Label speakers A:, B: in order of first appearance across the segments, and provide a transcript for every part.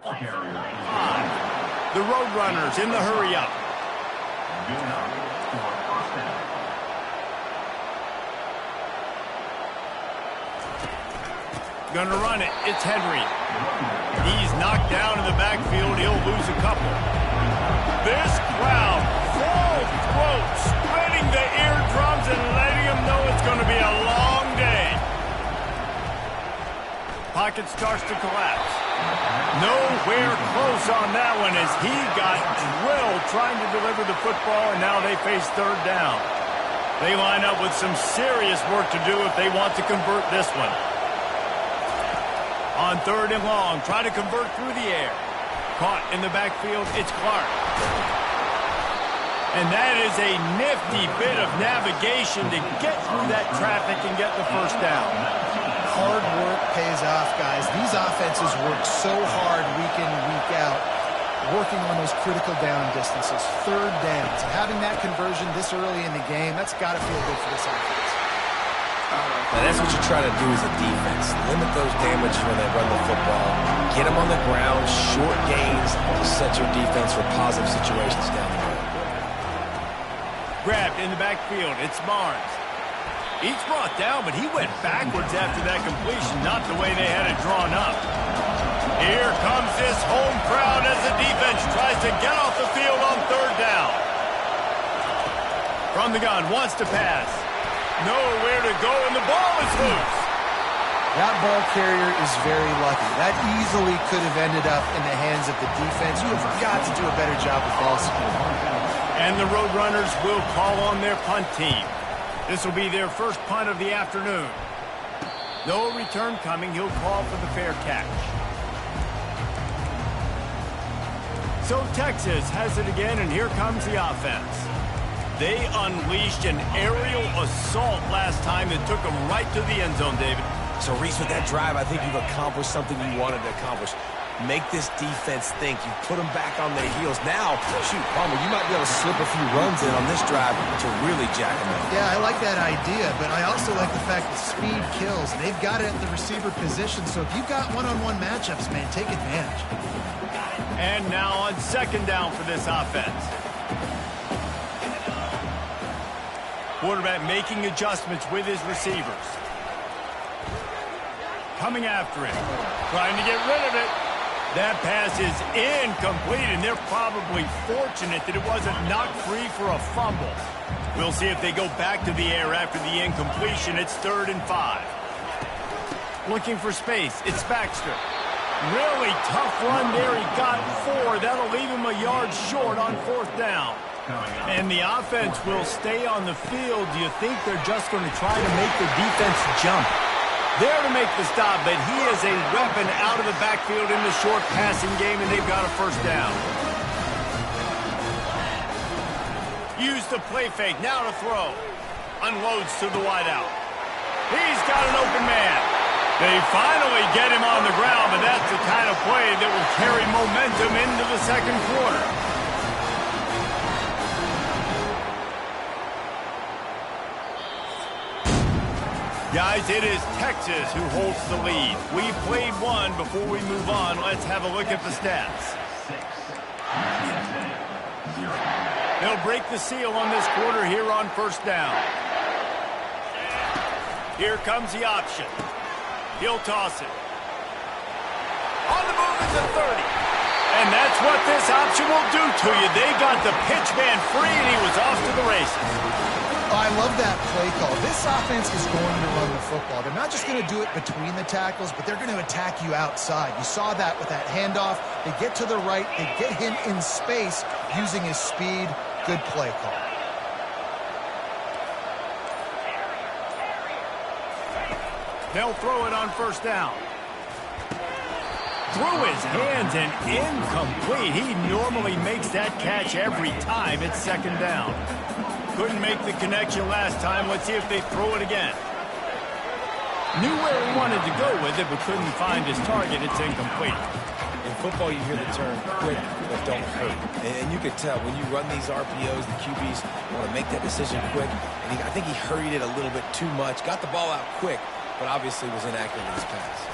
A: The Roadrunners in the hurry up. Gonna run it. It's Henry. He's knocked down in the backfield. He'll lose a couple. This crowd, full throat, spreading the eardrums and letting them know it's going to be a long day. Pocket starts to collapse. Nowhere close on that one as he got drilled trying to deliver the football, and now they face third down. They line up with some serious work to do if they want to convert this one. On third and long, try to convert through the air. Caught in the backfield, it's Clark. And that is a nifty bit of navigation to get through that traffic and get the first down.
B: Hard work pays off, guys. These offenses work so hard week in, week out, working on those critical down distances, third downs. And having that conversion this early in the game, that's got to feel good for this offense.
C: Now, that's what you try to do as a defense. Limit those damages when they run the football. Get them on the ground, short gains to set your defense for positive situations down the road.
A: Grabbed in the backfield. It's Barnes. He's brought down, but he went backwards after that completion, not the way they had it drawn up. Here comes this home crowd as the defense tries to get off the field on third down. From the gun, wants to pass. Nowhere to go, and the ball is loose.
B: That ball carrier is very lucky. That easily could have ended up in the hands of the defense. You have got to do a better job with ball security.
A: And the Roadrunners will call on their punt team. This will be their first punt of the afternoon. No return coming. He'll call for the fair catch. So Texas has it again, and here comes the offense. They unleashed an aerial assault last time that took them right to the end zone, David.
C: So, Reese, with that drive, I think you've accomplished something you wanted to accomplish. Make this defense think. You put them back on their heels. Now, shoot, Palmer, you might be able to slip a few runs in on this drive to really jack them up.
B: Yeah, I like that idea, but I also like the fact that speed kills. They've got it at the receiver position, so if you've got one-on-one matchups, man, take advantage.
A: And now on second down for this offense. Quarterback making adjustments with his receivers. Coming after him. Trying to get rid of it. That pass is incomplete, and they're probably fortunate that it wasn't knocked free for a fumble. We'll see if they go back to the air after the incompletion. It's 3rd and 5. Looking for space. It's Baxter. Really tough run there. He got 4. That'll leave him a yard short on 4th down. And the offense will stay on the field. Do you think they're just going to try to make the defense jump? There to make the stop, but he is a weapon out of the backfield in the short passing game, and they've got a first down. Use the play fake, now to throw. Unloads to the wideout. He's got an open man. They finally get him on the ground, but that's the kind of play that will carry momentum into the second quarter. Guys, it is Texas who holds the lead. We played one before we move on. Let's have a look at the stats. They'll break the seal on this quarter here on first down. Here comes the option. He'll toss it. On the move is the 30. And that's what this option will do to you. They got the pitch man free, and he was off to the races.
B: I love that play call. This offense is going to run the football. They're not just going to do it between the tackles, but they're going to attack you outside. You saw that with that handoff. They get to the right. They get him in space using his speed. Good play call.
A: They'll throw it on first down. Through his hands and incomplete. He normally makes that catch every time. It's second down. Couldn't make the connection last time. Let's see if they throw it again. Knew where he wanted to go with it, but couldn't find his target. It's incomplete.
C: In football, you hear the term quick, but don't hurt. And you can tell when you run these RPOs, the QBs want to make that decision quick. And I think he hurried it a little bit too much. Got the ball out quick, but obviously was inaccurate in his pass.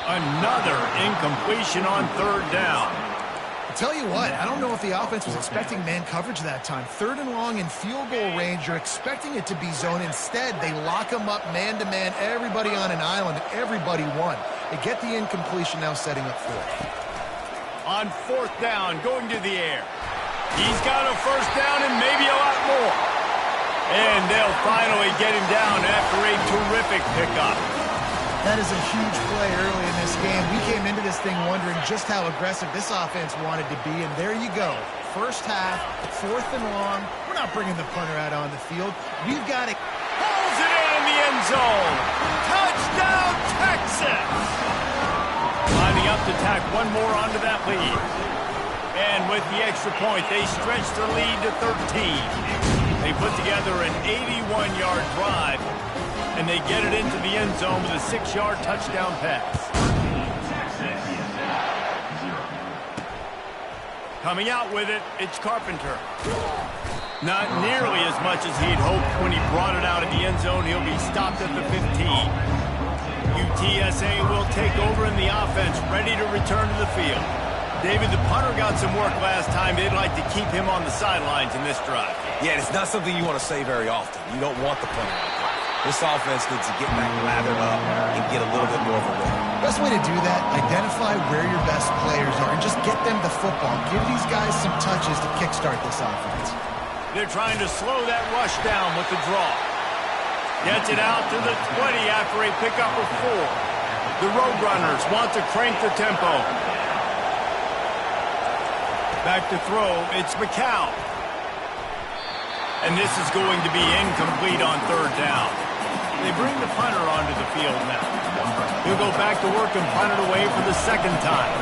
A: Another incompletion on third down.
B: Tell you what, I don't know if the offense was expecting man coverage that time. Third and long in field goal range, you're expecting it to be zone. Instead, they lock them up man-to-man, everybody on an island, everybody won. They get the incompletion, now setting up fourth.
A: On fourth down, going to the air. He's got a first down and maybe a lot more. And they'll finally get him down after a terrific pickup.
B: That is a huge play early in this game. We came into this thing wondering just how aggressive this offense wanted to be, and there you go. First half, fourth and long. We're not bringing the punter out on the field. We've got it.
A: Pulls it in the end zone. Touchdown, Texas! Lining up to tack one more onto that lead. And with the extra point, they stretch the lead to 13. They put together an 81-yard drive, and they get it into the end zone with a 6-yard touchdown pass. Coming out with it, it's Carpenter. Not nearly as much as he'd hoped when he brought it out of the end zone. He'll be stopped at the 15. UTSA will take over in the offense, ready to return to the field. David, the punter got some work last time. They'd like to keep him on the sidelines in this drive.
C: Yeah, it's not something you want to say very often. You don't want the punter out there. This offense needs to get back lathered up and get a little bit more of a rhythm.
B: Best way to do that, identify where your best players are and just get them the football. Give these guys some touches to kickstart this offense.
A: They're trying to slow that rush down with the draw. Gets it out to the 20 after a pickup of 4. The Roadrunners want to crank the tempo. Back to throw, it's McCown. And this is going to be incomplete on third down. They bring the punter onto the field now. He'll go back to work and punt it away for the second time.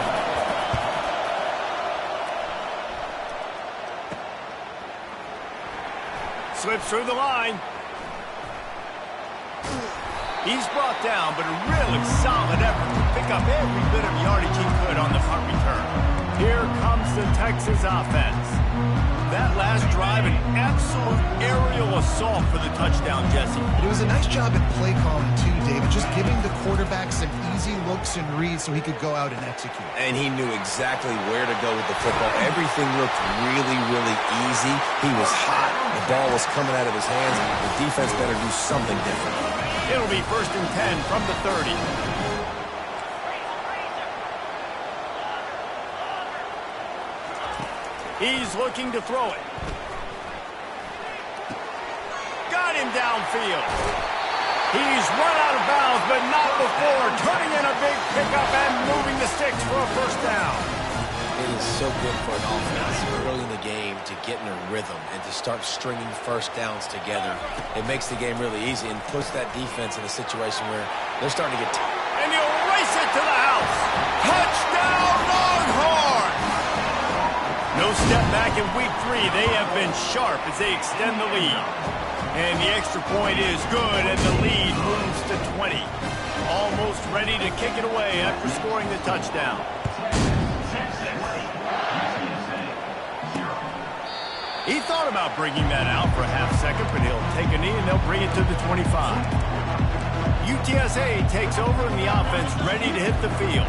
A: Slips through the line. He's brought down, but a really solid effort to pick up every bit of yardage he could on the punt return. Here comes the Texas offense. That last drive, an absolute aerial assault for the touchdown, Jesse.
B: It was a nice job at play calling, too, David, just giving the quarterback some easy looks and reads so he could go out and execute.
C: And he knew exactly where to go with the football. Everything looked really, really easy. He was hot. The ball was coming out of his hands. The defense better do something different.
A: It'll be 1st and 10 from the 30. He's looking to throw it. Got him downfield. He's run out of bounds, but not before turning in a big pickup and moving the sticks for a first down.
D: It is so good for an offense early in the game to get in a rhythm and to start stringing first downs together. It makes the game really easy and puts that defense in a situation where they're starting to get
A: and he'll race it to the house. Touchdown, Longhorns! No step back in week 3. They have been sharp as they extend the lead. And the extra point is good, and the lead moves to 20. Almost ready to kick it away after scoring the touchdown. He thought about bringing that out for a half second, but he'll take a knee and they'll bring it to the 25. UTSA takes over in the offense, ready to hit the field.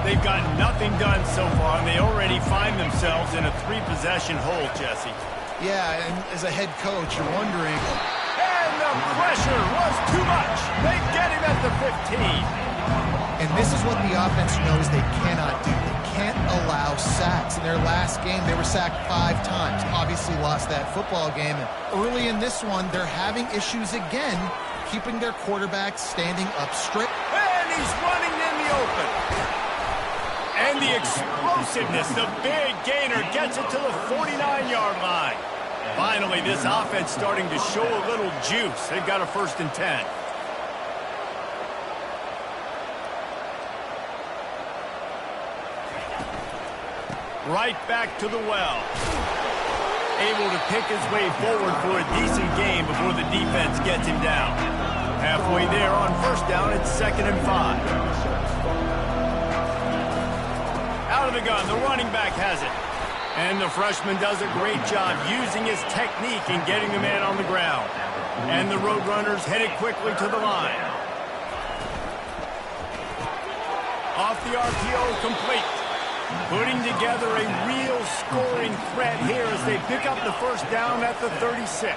A: They've got nothing done so far, and they already find themselves in a 3-possession hole, Jesse.
B: Yeah, and as a head coach, you're wondering.
A: And the pressure was too much. They get him at the 15.
B: And this is what the offense knows they cannot do. They can't allow sacks. In their last game, they were sacked 5 times. Obviously lost that football game. And early in this one, they're having issues again, keeping their quarterback standing up straight.
A: And he's running in the open. And the explosiveness, the big gainer gets it to the 49-yard line. Finally, this offense starting to show a little juice. They've got a 1st and 10. Right back to the well. Able to pick his way forward for a decent game before the defense gets him down. Halfway there on 1st down, it's 2nd and 5. Out of the gun, the running back has it. And the freshman does a great job using his technique and getting the man on the ground. And the Roadrunners headed quickly to the line. Off the RPO, complete. Putting together a real scoring threat here as they pick up the first down at the 36.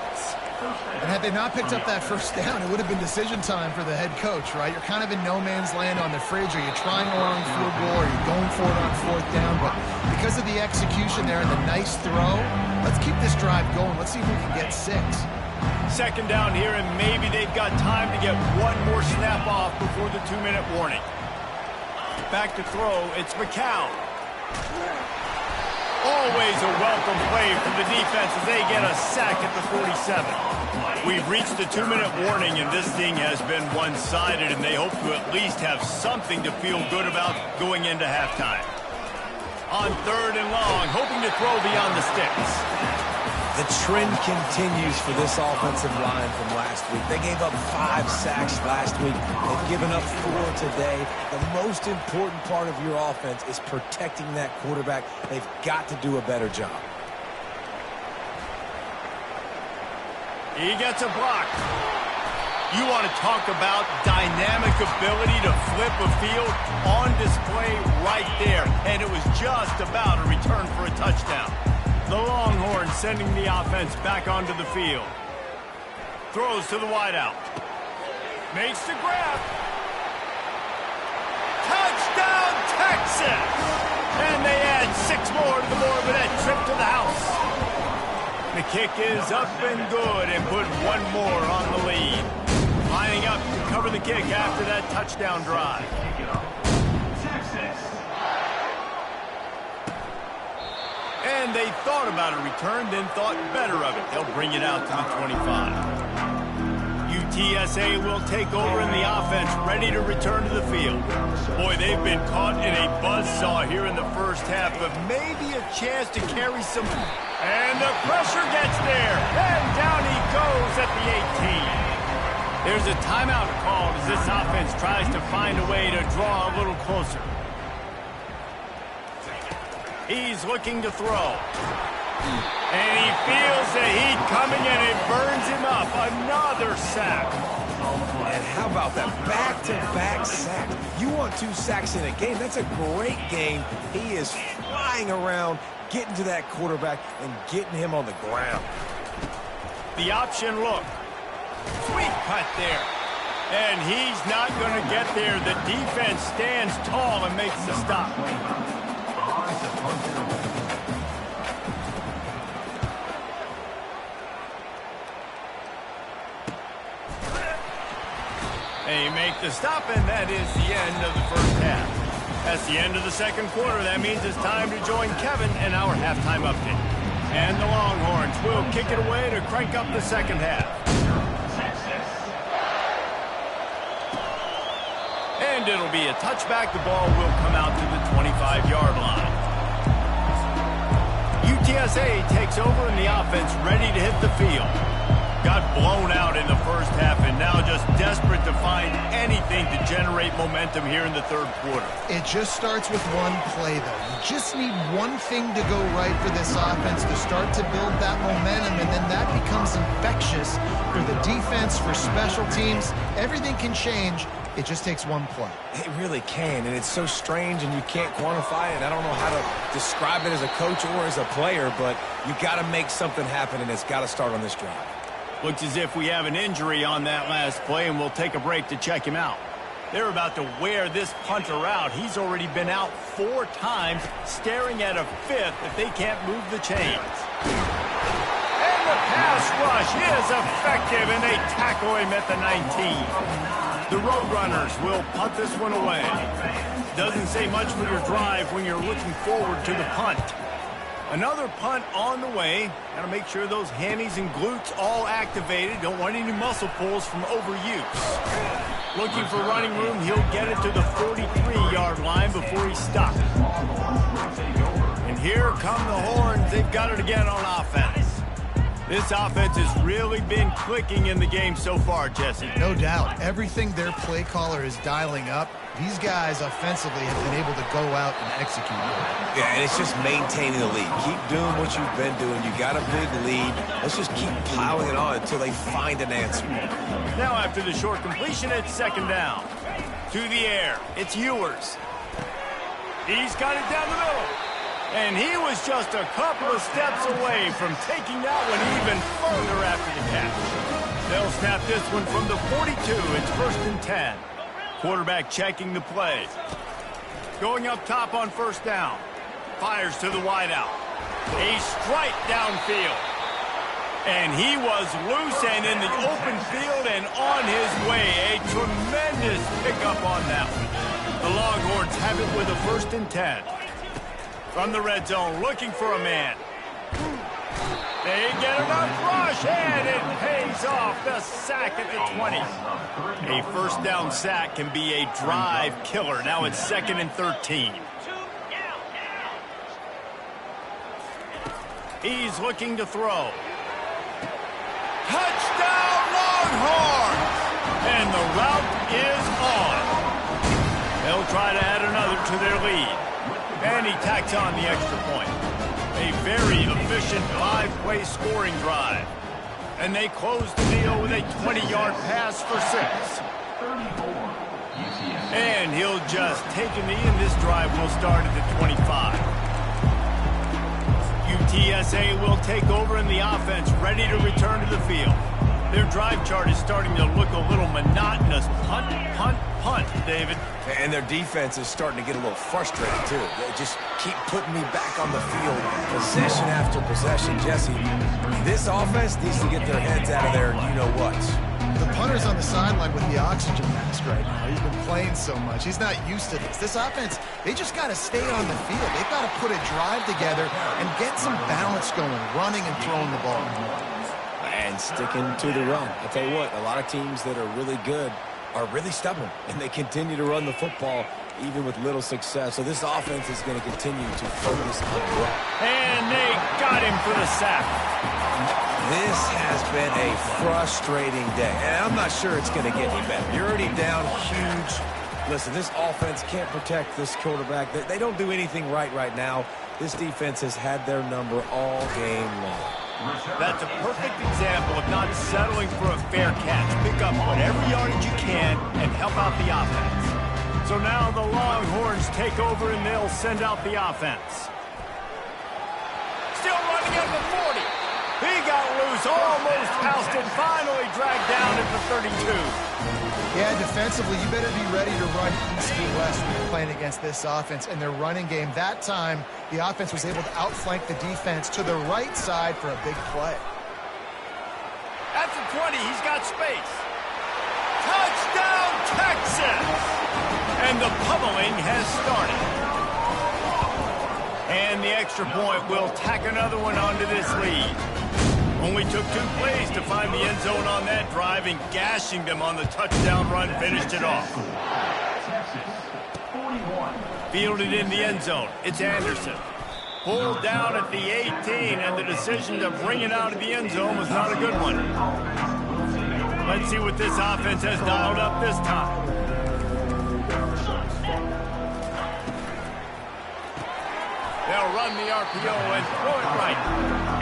B: And had they not picked up that first down, it would have been decision time for the head coach, right? You're kind of in no man's land on the fridge. Are you trying a long field goal? Are you going for it on fourth down? But because of the execution there and the nice throw, let's keep this drive going. Let's see if we can get 6.
A: Second down here, and maybe they've got time to get one more snap off before the 2-minute warning. Back to throw, it's McCown. Always a welcome play from the defense as they get a sack at the 47. We've reached the 2-minute warning, and this thing has been one-sided, and they hope to at least have something to feel good about going into halftime. On 3rd and long, hoping to throw beyond the sticks.
C: The trend continues for this offensive line from last week. They gave up 5 sacks last week. They've given up 4 today. The most important part of your offense is protecting that quarterback. They've got to do a better job.
A: He gets a block. You want to talk about dynamic ability to flip a field on display right there. And it was just about a return for a touchdown. The Longhorns sending the offense back onto the field. Throws to the wideout. Makes the grab. Touchdown, Texas! And they add 6 more to the board with that trip to the house. The kick is up and good and put 1 more on the lead. Lining up to cover the kick after that touchdown drive. And they thought about a return, then thought better of it. They'll bring it out to the 25. UTSA will take over in the offense, ready to return to the field. Boy, they've been caught in a buzzsaw here in the first half, but maybe a chance to carry some. And the pressure gets there, and down he goes at the 18. There's a timeout called as this offense tries to find a way to draw a little closer. He's looking to throw. And he feels the heat coming, and it burns him up. Another sack.
C: And how about that back-to-back sack? You want 2 sacks in a game. That's a great game. He is flying around, getting to that quarterback, and getting him on the ground.
A: The option look. Sweet cut there. And he's not going to get there. The defense stands tall and makes the stop. They make the stop, and that is the end of the first half. That's the end of the second quarter. That means it's time to join Kevin in our halftime update. And the Longhorns will kick it away to crank up the second half. And it'll be a touchback. The ball will come out to the 25-yard line. UTSA takes over in the offense, ready to hit the field. Got blown out in the first half and now just desperate to find anything to generate momentum here in the third quarter.
B: It just starts with one play, though. You just need one thing to go right for this offense to start to build that momentum, and then that becomes infectious for the defense, for special teams. Everything can change. It just takes one play.
C: It really can, and it's so strange, and you can't quantify it. I don't know how to describe it as a coach or as a player, but you got to make something happen, and it's got to start on this drive.
A: Looks as if we have an injury on that last play, and we'll take a break to check him out. They're about to wear this punter out. He's already been out 4 times, staring at a 5th if they can't move the chains. And the pass rush is effective, and they tackle him at the 19. The Roadrunners will punt this one away. Doesn't say much for your drive when you're looking forward to the punt. Another punt on the way. Got to make sure those hammies and glutes all activated. Don't want any muscle pulls from overuse. Looking for running room. He'll get it to the 43-yard line before he's stopped. And here come the Horns. They've got it again on offense. This offense has really been clicking in the game so far, Jesse.
B: No doubt. Everything their play caller is dialing up, these guys offensively have been able to go out and execute.
C: Yeah, and it's just maintaining the lead. Keep doing what you've been doing. You got a big lead. Let's just keep plowing it on until they find an answer.
A: Now after the short completion, it's second down. To the air, it's Ewers. He's got it down the middle. And he was just a couple of steps away from taking that one even further after the catch. They'll snap this one from the 42. It's 1st and 10. Quarterback checking the play. Going up top on 1st down. Fires to the wideout. A strike downfield. And he was loose and in the open field and on his way. A tremendous pickup on that one. The Longhorns have it with a 1st and 10. From the red zone, looking for a man. They get enough rush, and it pays off. The sack at the 20. A 1st down sack can be a drive killer. Now it's 2nd and 13. He's looking to throw. Touchdown, Longhorns! And the route is on. They'll try to add another to their lead. And he tacks on the extra point. A very efficient 5-play scoring drive. And they close the deal with a 20-yard pass for 6. And he'll just take a knee, and this drive will start at the 25. UTSA will take over in the offense, ready to return to the field. Their drive chart is starting to look a little monotonous. Punt, punt, punt, David.
C: And their defense is starting to get a little frustrated, too. They just keep putting me back on the field, possession after possession. Jesse, this offense needs to get their heads out of their you-know-whats.
B: The punter's on the sideline with the oxygen mask right now. He's been playing so much. He's not used to this. This offense, they just got to stay on the field. They've got to put a drive together and get some balance going, running and throwing the ball.
D: And sticking to the run. I tell you what, a lot of teams that are really good are really stubborn, and they continue to run the football even with little success. So this offense is going to continue to focus on the run.
A: And they got him for the sack.
C: This has been a frustrating day, and I'm not sure it's going to get any better. You're already down huge. Listen, this offense can't protect this quarterback. They don't do anything right now. This defense has had their number all game long.
A: That's a perfect example of not settling for a fair catch. Pick up whatever yardage you can and help out the offense. So now the Longhorns take over and they'll send out the offense. Still running at the 40. He got loose, almost housed it, finally dragged down at the 32.
B: Yeah, defensively, you better be ready to run east to west when you're playing against this offense. And their running game, that time, the offense was able to outflank the defense to the right side for a big play.
A: At the 20, he's got space. Touchdown, Texas! And the pummeling has started. And the extra point will tack another one onto this lead. Only took 2 plays to find the end zone on that drive, and gashing them on the touchdown run finished it off. Fielded in the end zone. It's Anderson. Pulled down at the 18, and the decision to bring it out of the end zone was not a good one. Let's see what this offense has dialed up this time. They'll run the RPO and throw it right.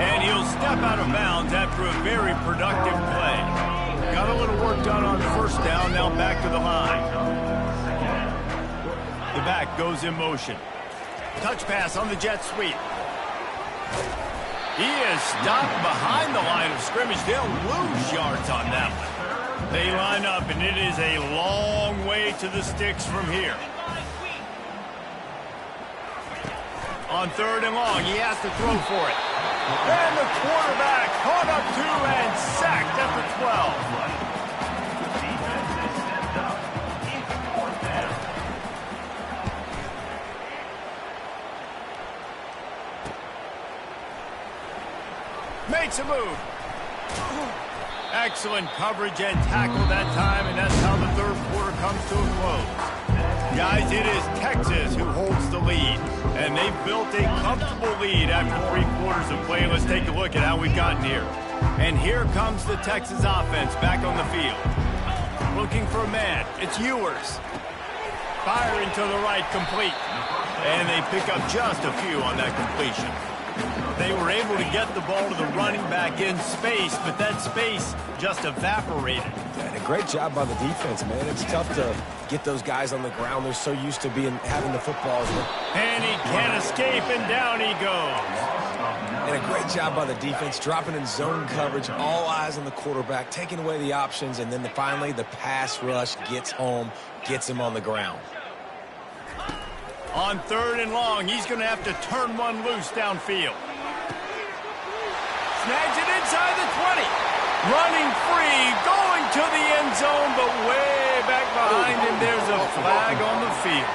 A: And he'll step out of bounds after a very productive play. Got a little work done on 1st down, now back to the line. The back goes in motion. Touch pass on the jet sweep. He is stopped behind the line of scrimmage. They'll lose yards on that one. They line up, and it is a long way to the sticks from here. On 3rd and long, he has to throw for it. And the quarterback caught up to and sacked at the 12. Makes a move. Excellent coverage and tackle that time, and that's how the 3rd quarter comes to a close. Guys, it is Texas who holds the lead, and they've built a comfortable lead after 3 quarters of play. Let's take a look at how we've gotten here. And here comes the Texas offense back on the field. Looking for a man. It's Ewers. Firing to the right, complete. And they pick up just a few on that completion. They were able to get the ball to the running back in space, but that space just evaporated.
C: And a great job by the defense, man. It's tough to get those guys on the ground. They're so used to having the football.
A: And he can't escape, and down he goes.
C: And a great job by the defense, dropping in zone coverage, all eyes on the quarterback, taking away the options, and then finally the pass rush gets home, gets him on the ground.
A: On 3rd and long, he's going to have to turn one loose downfield. Snags it inside the 20. Running free, going to the end zone, but way back behind him, there's a flag on the field.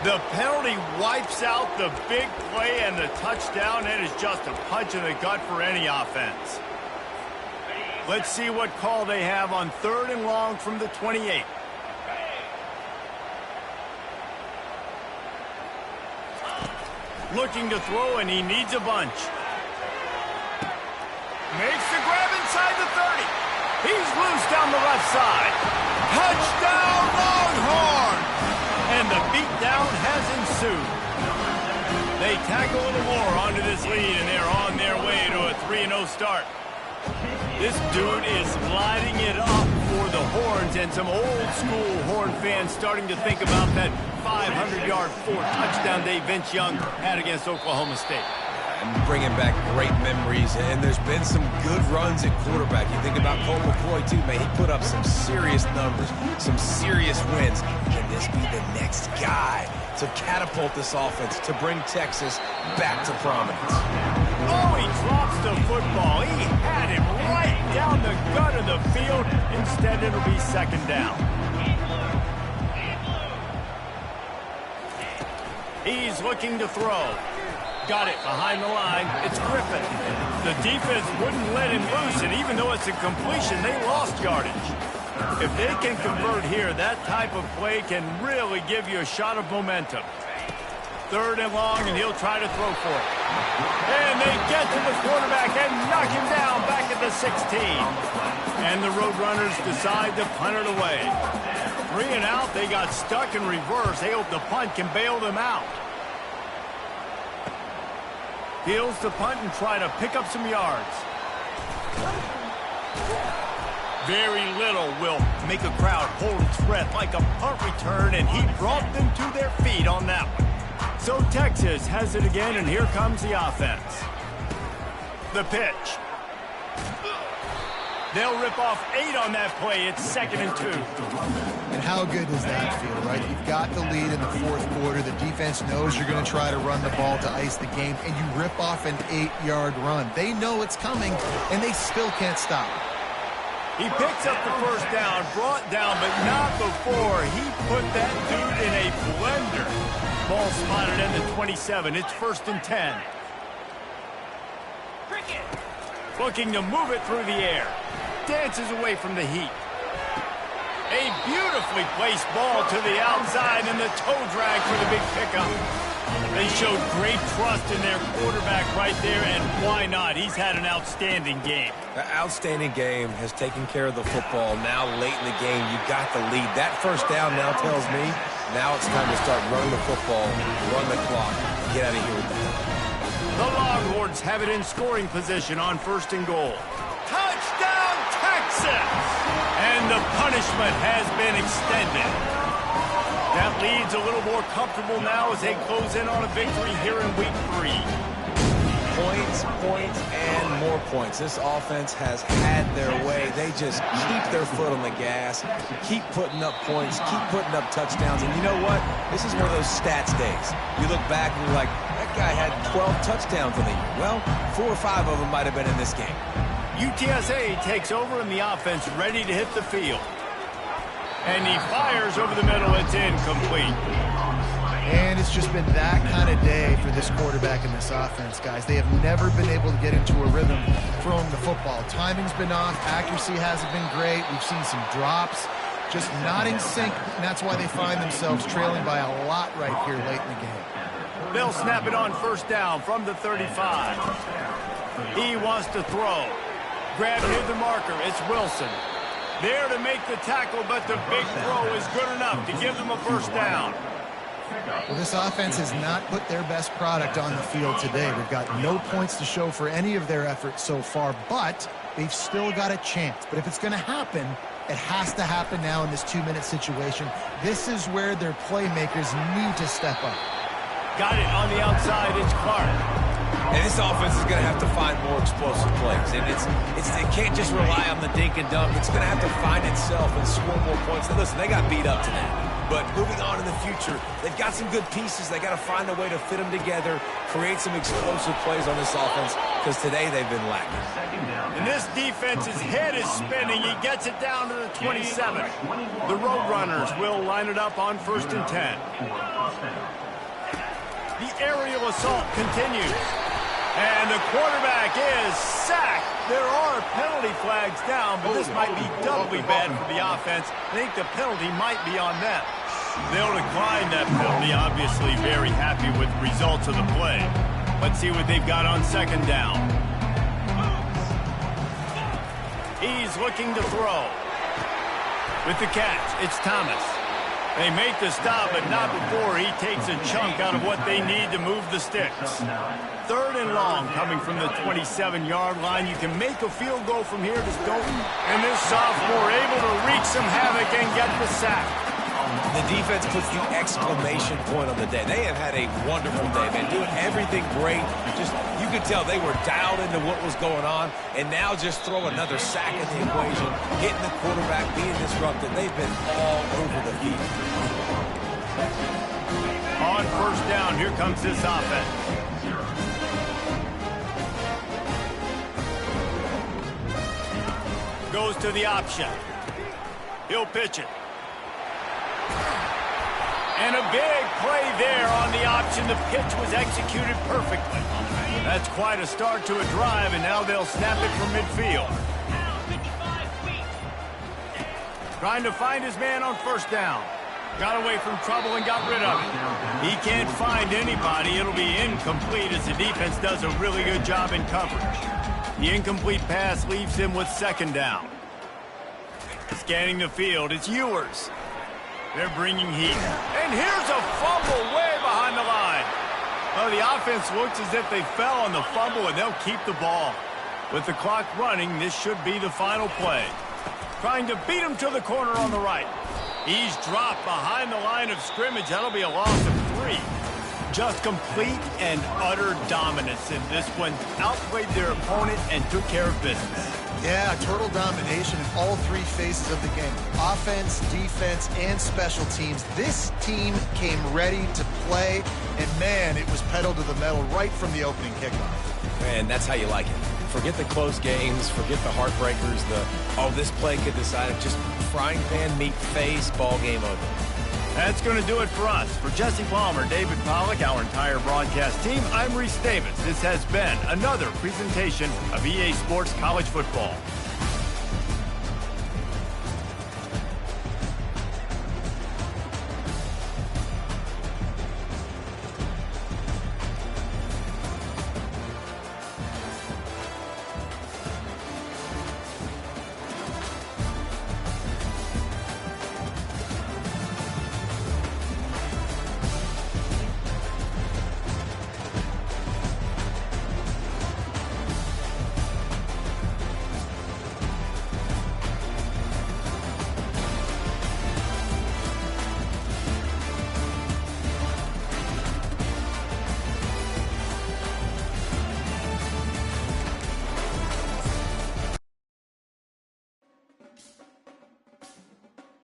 A: The penalty wipes out the big play and the touchdown. It is just a punch in the gut for any offense. Let's see what call they have on 3rd and long from the 28. Looking to throw, and he needs a bunch. Makes the grab inside the 30. He's loose down the left side. Touchdown, Longhorns! And the beatdown has ensued. They tack a little more onto this lead, and they're on their way to a 3-0 start. This dude is lighting it up for the Horns, and some old-school Horn fans starting to think about that 500-yard 4-touchdown day Vince Young had against Oklahoma State.
C: And bringing back great memories, and there's been some good runs at quarterback. You think about Colt McCoy, too, man. He put up some serious numbers, some serious wins. Can this be the next guy to catapult this offense, to bring Texas back to prominence?
A: Oh, he drops the football. He had him right down the gut of the field. Instead, it'll be 2nd down. He's looking to throw. Got it behind the line. It's Griffin. The defense wouldn't let him loose, and even though it's a completion, they lost yardage. If they can convert here, that type of play can really give you a shot of momentum. 3rd and long, and he'll try to throw for it. And they get to the quarterback and knock him down back at the 16. And the Roadrunners decide to punt it away. 3 and out, they got stuck in reverse. They hope the punt can bail them out. Heels to punt and try to pick up some yards. Very little will make a crowd hold its breath like a punt return, and he brought them to their feet on that one. So Texas has it again, and here comes the offense. The pitch. They'll rip off 8 on that play. It's 2nd and 2.
B: And how good does that feel, right? You've got the lead in the 4th quarter. The defense knows you're going to try to run the ball to ice the game, and you rip off an 8-yard run. They know it's coming, and they still can't stop it.
A: He picks up the 1st down, brought down, but not before he put that dude in a blender. Ball spotted at the 27. It's 1st and 10. Looking to move it through the air. Dances away from the heat. A beautifully placed ball to the outside, and the toe drag for the big pickup. They showed great trust in their quarterback right there, and why not? He's had an outstanding game.
C: An outstanding game, has taken care of the football. Now late in the game, you got the lead. That 1st down now tells me now it's time to start running the football, run the clock, get out of here with that.
A: The Longhorns have it in scoring position on 1st and goal. Touchdown, Texas! And the punishment has been extended. That lead's a little more comfortable now as they close in on a victory here in week 3.
C: Points, points, and more points. This offense has had their way. They just keep their foot on the gas, keep putting up points, keep putting up touchdowns. And you know what? This is one of those stats days. You look back and you're like, that guy had 12 touchdowns in the year. Well, 4 or 5 of them might have been in this game.
A: UTSA takes over in the offense, ready to hit the field. And he fires over the middle. It's incomplete.
B: And it's just been that kind of day for this quarterback and this offense, guys. They have never been able to get into a rhythm throwing the football. Timing's been off. Accuracy hasn't been great. We've seen some drops. Just not in sync, and that's why they find themselves trailing by a lot right here late in the game.
A: They'll snap it on 1st down from the 35. He wants to throw. Grab near the marker. It's Wilson. There to make the tackle, but the big throw is good enough to give them a 1st down.
B: Well, this offense has not put their best product on the field today. We've got no points to show for any of their efforts so far, but they've still got a chance. But if it's going to happen, it has to happen now in this 2-minute situation. This is where their playmakers need to step up.
A: Got it on the outside. It's Clark.
C: And this offense is going to have to find more explosive plays. And it can't just rely on the dink and dunk. It's going to have to find itself and score more points. Now, listen, they got beat up today. But moving on in the future, they've got some good pieces. They got to find a way to fit them together, create some explosive plays on this offense, because today they've been lacking.
A: And this defense's head is spinning. He gets it down to the 27. The Roadrunners will line it up on 1st and 10. The aerial assault continues. And the quarterback is sacked. There are penalty flags down, but this might be doubly bad for the offense. I think the penalty might be on them. They'll decline that penalty, obviously very happy with the results of the play. Let's see what they've got on 2nd down. He's looking to throw. With the catch, it's Thomas. They make the stop, but not before he takes a chunk out of what they need to move the sticks. 3rd and long coming from the 27-yard line. You can make a field goal from here, just don't. And this sophomore able to wreak some havoc and get the sack.
C: The defense puts the exclamation point on the day. They have had a wonderful day, man, doing everything great. Just, you could tell they were dialed into what was going on, and now just throw another sack in the equation, getting the quarterback, being disrupted. They've been all over the field.
A: On 1st down, here comes this offense. Goes to the option. He'll pitch it. And a big play there on the option. The pitch was executed perfectly. That's quite a start to a drive, and now they'll snap it from midfield. Trying to find his man on 1st down. Got away from trouble and got rid of it. He can't find anybody. It'll be incomplete as the defense does a really good job in coverage. The incomplete pass leaves him with 2nd down. Scanning the field, it's Ewers. They're bringing heat. And here's a fumble way behind the line. Well, the offense looks as if they fell on the fumble, and they'll keep the ball. With the clock running, this should be the final play. Trying to beat him to the corner on the right. He's dropped behind the line of scrimmage. That'll be a loss of 3. Just complete and utter dominance in this one. Outplayed their opponent and took care of business.
B: Yeah, total domination in all 3 phases of the game. Offense, defense, and special teams. This team came ready to play, and man, it was pedal to the metal right from the opening kickoff.
C: Man, that's how you like it. Forget the close games, forget the heartbreakers, this play could decide it. Just frying pan, meat face, ball game over.
A: That's going to do it for us. For Jesse Palmer, David Pollack, our entire broadcast team, I'm Reese Davis. This has been another presentation of EA Sports College Football.